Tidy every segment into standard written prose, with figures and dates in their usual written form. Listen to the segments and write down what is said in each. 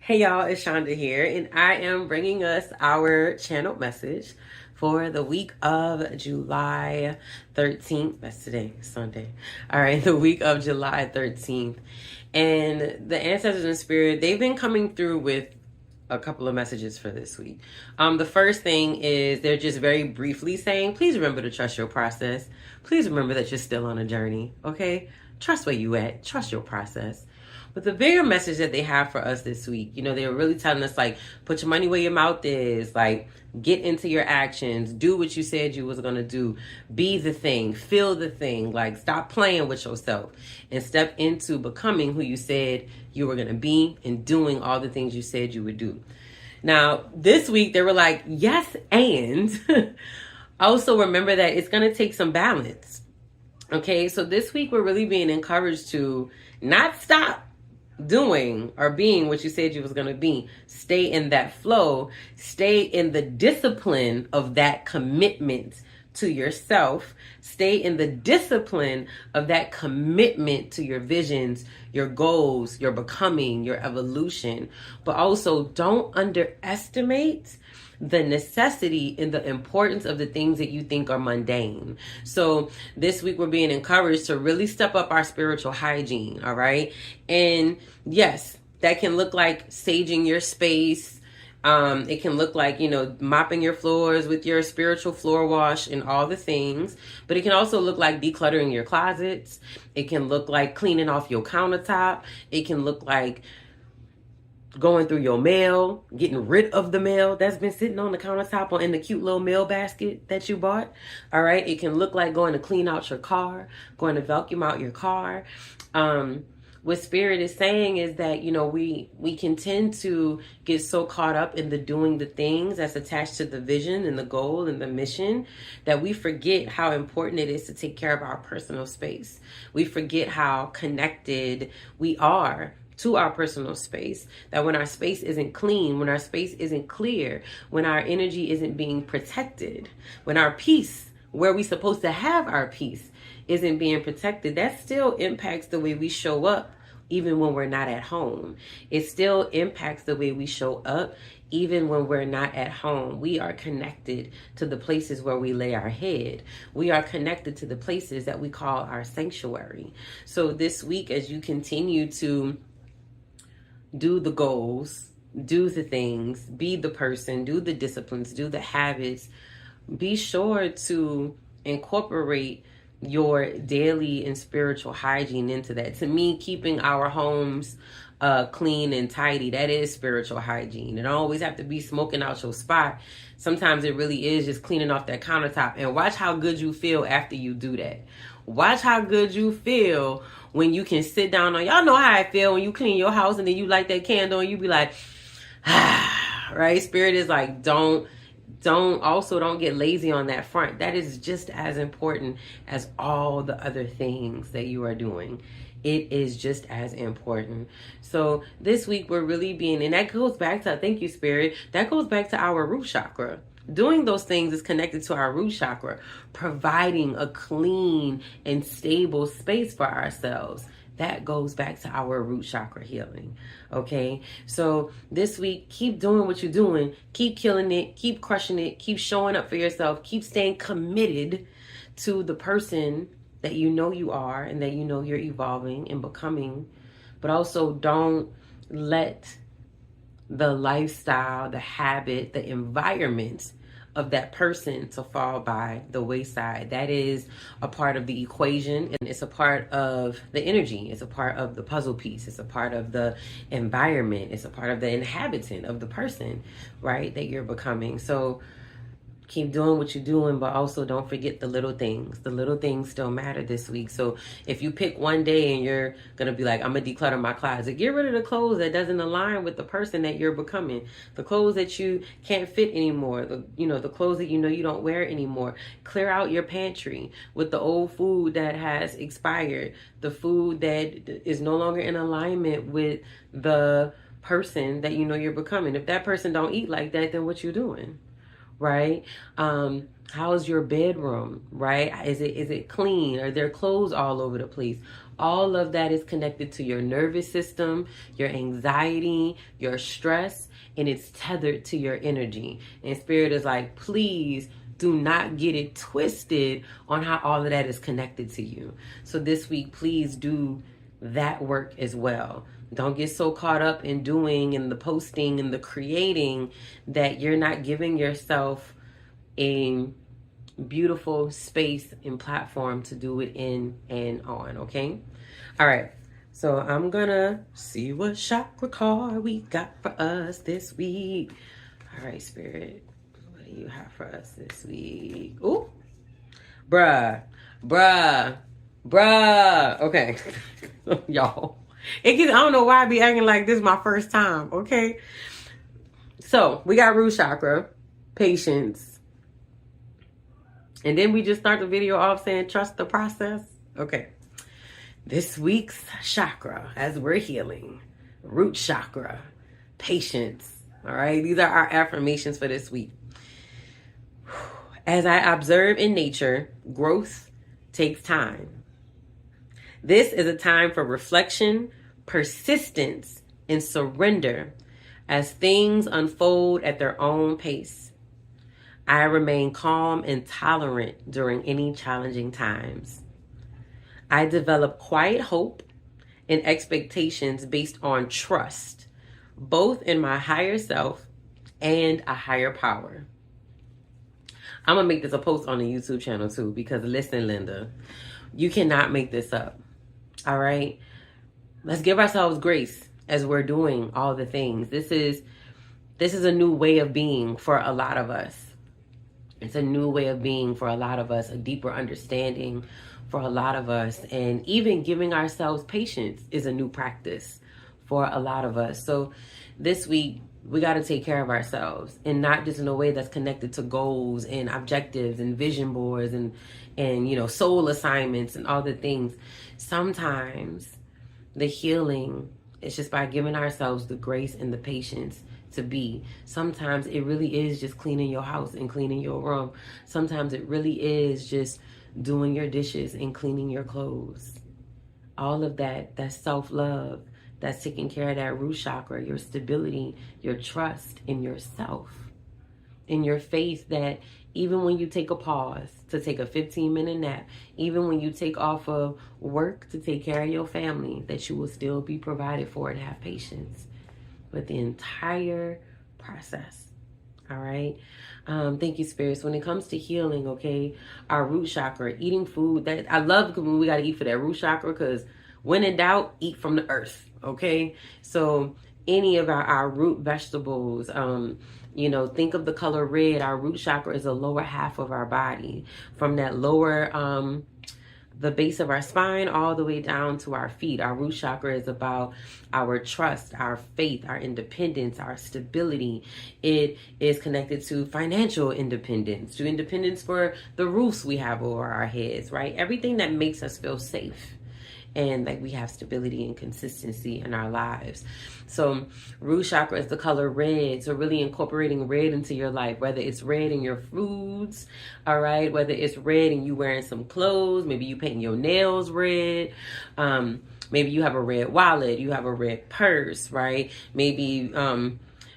Hey y'all, it's Shonda here, and I am bringing us our channel message for the week of July 13th. That's today, Sunday. All right, the week of July 13th. And the ancestors and spirit, they've been coming through with a couple of messages for this week. The first thing is they're just very briefly saying, please remember to trust your process. Please remember that you're still on a journey, okay? Trust where you at. Trust your process. But the bigger message that they have for us this week, they're really telling us, like, put your money where your mouth is, like, get into your actions, do what you said you was going to do, be the thing, feel the thing, like, stop playing with yourself and step into becoming who you said you were going to be and doing all the things you said you would do. Now, this week, they were like, yes, and also remember that it's going to take some balance. Okay, so this week, we're really being encouraged to not stop doing or being what you said you was going to be. Stay in that flow. Stay in the discipline of that commitment to yourself. Stay in the discipline of that commitment to your visions, your goals, your becoming, your evolution. But also don't underestimate the necessity and the importance of the things that you think are mundane. So this week we're being encouraged to really step up our spiritual hygiene, all right? And yes, that can look like saging your space. It can look like, mopping your floors with your spiritual floor wash and all the things. But it can also look like decluttering your closets. It can look like cleaning off your countertop. It can look like going through your mail, getting rid of the mail that's been sitting on the countertop or in the cute little mail basket that you bought. All right. It can look like going to clean out your car, going to vacuum out your car. What Spirit is saying is that, we can tend to get so caught up in the doing the things that's attached to the vision and the goal and the mission that we forget how important it is to take care of our personal space. We forget how connected we are to our personal space, that when our space isn't clean, when our space isn't clear, when our energy isn't being protected, when our peace, where we're supposed to have our peace, isn't being protected, that still impacts the way we show up even when we're not at home. It still impacts the way we show up even when we're not at home. We are connected to the places where we lay our head. We are connected to the places that we call our sanctuary. So this week, as you continue to do the goals, do the things, be the person, do the disciplines, do the habits, be sure to incorporate your daily and spiritual hygiene into that. To me, keeping our homes clean and tidy, that is spiritual hygiene. It don't always have to be smoking out your spot. Sometimes it really is just cleaning off that countertop. And watch how good you feel after you do that. Watch how good you feel when you can sit down on, y'all know how I feel when you clean your house and then you light that candle and you be like, right? Spirit is like, don't get lazy on that front. That is just as important as all the other things that you are doing. It is just as important. So this week we're really being, and that goes back to, thank you, Spirit, that goes back to our root chakra. Doing those things is connected to our root chakra, providing a clean and stable space for ourselves. That goes back to our root chakra healing. Okay. So this week, keep doing what you're doing. Keep killing it. Keep crushing it. Keep showing up for yourself. Keep staying committed to the person that you know you are and that you know you're evolving and becoming. But also don't let the lifestyle, the habit, the environment of that person to fall by the wayside. That is a part of the equation, and it's a part of the energy. It's a part of the puzzle piece. It's a part of the environment. It's a part of the inhabitant of the person, right, that you're becoming. So keep doing what you're doing, but also don't forget the little things. The little things still matter this week. So if you pick one day and you're going to be like, I'm going to declutter my closet, get rid of the clothes that doesn't align with the person that you're becoming. The clothes that you can't fit anymore. The clothes that you don't wear anymore. Clear out your pantry with the old food that has expired. The food that is no longer in alignment with the person that you're becoming. If that person don't eat like that, then what you doing? Right? How's your bedroom, right? Is it clean? Are there clothes all over the place? All of that is connected to your nervous system, your anxiety, your stress, and it's tethered to your energy. And Spirit is like, please do not get it twisted on how all of that is connected to you. So this week, please do that work as well. Don't get so caught up in doing and the posting and the creating that you're not giving yourself a beautiful space and platform to do it in and on, okay? All right. So I'm gonna see what chakra card we got for us this week. All right, Spirit. What do you have for us this week? Ooh. Bruh. Okay. Y'all. I don't know why I be acting like this my first time, okay? So we got root chakra, patience. And then we just start the video off saying trust the process. Okay. This week's chakra, as we're healing, root chakra, patience. All right. These are our affirmations for this week. As I observe in nature, growth takes time. This is a time for reflection, persistence, and surrender as things unfold at their own pace. I remain calm and tolerant during any challenging times. I develop quiet hope and expectations based on trust, both in my higher self and a higher power. I'm going to make this a post on the YouTube channel too, because listen, Linda, you cannot make this up. All right. Let's give ourselves grace as we're doing all the things. This is a new way of being for a lot of us. It's a new way of being for a lot of us, a deeper understanding for a lot of us. And even giving ourselves patience is a new practice for a lot of us. So this week, we got to take care of ourselves, and not just in a way that's connected to goals and objectives and vision boards and soul assignments and all the things. Sometimes the healing is just by giving ourselves the grace and the patience to be. Sometimes it really is just cleaning your house and cleaning your room. Sometimes it really is just doing your dishes and cleaning your clothes. All of that's self-love. That's taking care of that root chakra, your stability, your trust in yourself, in your faith that even when you take a pause to take a 15-minute nap, even when you take off of work to take care of your family, that you will still be provided for and have patience with the entire process. All right. Thank you, spirits. When it comes to healing, okay, our root chakra, eating food, that I love when we got to eat for that root chakra, because when in doubt, eat from the earth. Okay. So any of our root vegetables, think of the color red. Our root chakra is the lower half of our body, from that lower, the base of our spine all the way down to our feet. Our root chakra is about our trust, our faith, our independence, our stability. It is connected to financial independence, to independence for the roofs we have over our heads, right? Everything that makes us feel safe and like we have stability and consistency in our lives. So root chakra is the color red. So really incorporating red into your life, whether it's red in your foods, all right, whether it's red and you wearing some clothes, maybe you painting your nails red, maybe you have a red wallet, you have a red purse, right? Maybe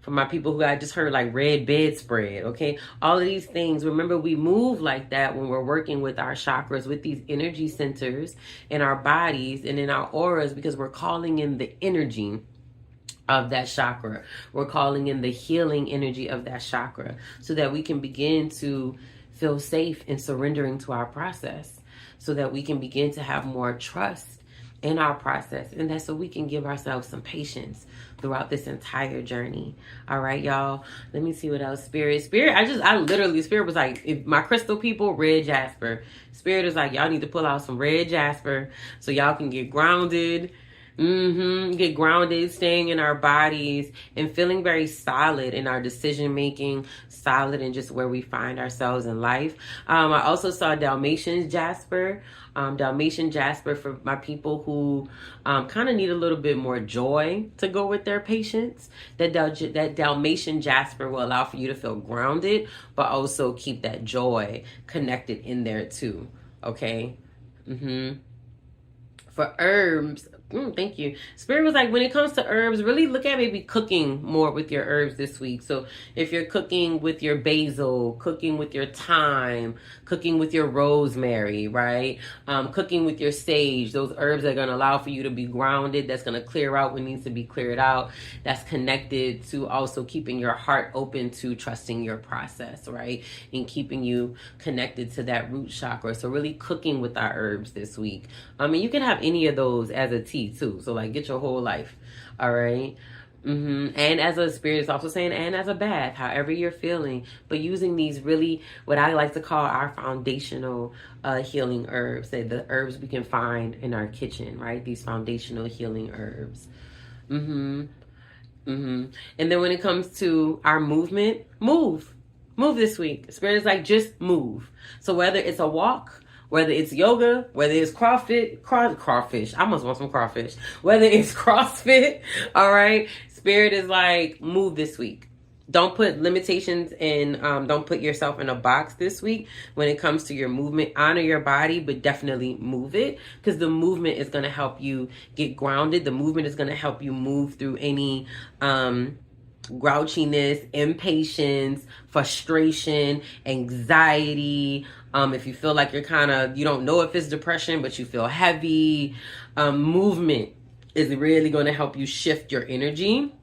for my people who I just heard, like red bedspread, okay? All of these things, remember, we move like that when we're working with our chakras, with these energy centers in our bodies and in our auras, because we're calling in the energy of that chakra. We're calling in the healing energy of that chakra so that we can begin to feel safe in surrendering to our process, so that we can begin to have more trust in our process, and that's so we can give ourselves some patience throughout this entire journey. All right, y'all. Let me see what else. Spirit, Spirit was like, if my crystal people, red jasper. Spirit is like, y'all need to pull out some red jasper so y'all can get grounded. Get grounded, staying in our bodies and feeling very solid in our decision making, solid in just where we find ourselves in life. I also saw Dalmatian jasper. Dalmatian jasper for my people who kind of need a little bit more joy to go with their patience. That Dalmatian jasper will allow for you to feel grounded, but also keep that joy connected in there too. Okay. For herbs, thank you. Spirit was like, when it comes to herbs, really look at maybe cooking more with your herbs this week. So if you're cooking with your basil, cooking with your thyme, cooking with your rosemary, right? Cooking with your sage, those herbs are going to allow for you to be grounded. That's going to clear out what needs to be cleared out. That's connected to also keeping your heart open to trusting your process, right? And keeping you connected to that root chakra. So really cooking with our herbs this week. I mean, you can have any of those as a tea too. So like, get your whole life. All right. And as a spirit is also saying, and as a bath, however you're feeling, but using these really, what I like to call our foundational healing herbs, that the herbs we can find in our kitchen, right? These foundational healing herbs. And then when it comes to our movement, move this week. Spirit is like, just move. So whether it's a walk, whether it's yoga, whether it's crawfish, I must want some crawfish. Whether it's CrossFit, all right? Spirit is like, move this week. Don't put limitations in, don't put yourself in a box this week when it comes to your movement. Honor your body, but definitely move it, because the movement is going to help you get grounded. The movement is going to help you move through any grouchiness, impatience, frustration, anxiety. If you feel like you don't know if it's depression, but you feel heavy, movement is really going to help you shift your energy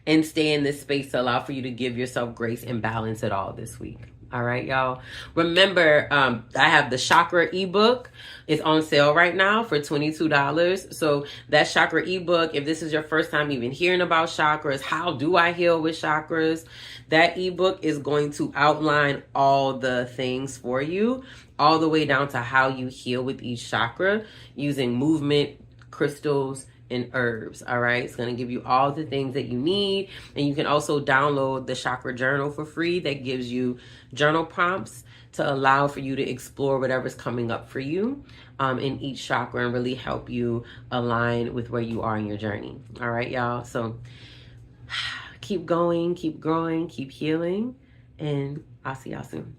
and stay in this space to allow for you to give yourself grace and balance it all this week. All right, y'all. Remember, I have the chakra ebook. It's on sale right now for $22. So that chakra ebook, if this is your first time even hearing about chakras, how do I heal with chakras? That ebook is going to outline all the things for you, all the way down to how you heal with each chakra using movement, crystals, and herbs. All right, it's going to give you all the things that you need. And you can also download the chakra journal for free that gives you journal prompts to allow for you to explore whatever's coming up for you in each chakra and really help you align with where you are in your journey. All right, y'all. So keep going, keep growing, keep healing, and I'll see y'all soon.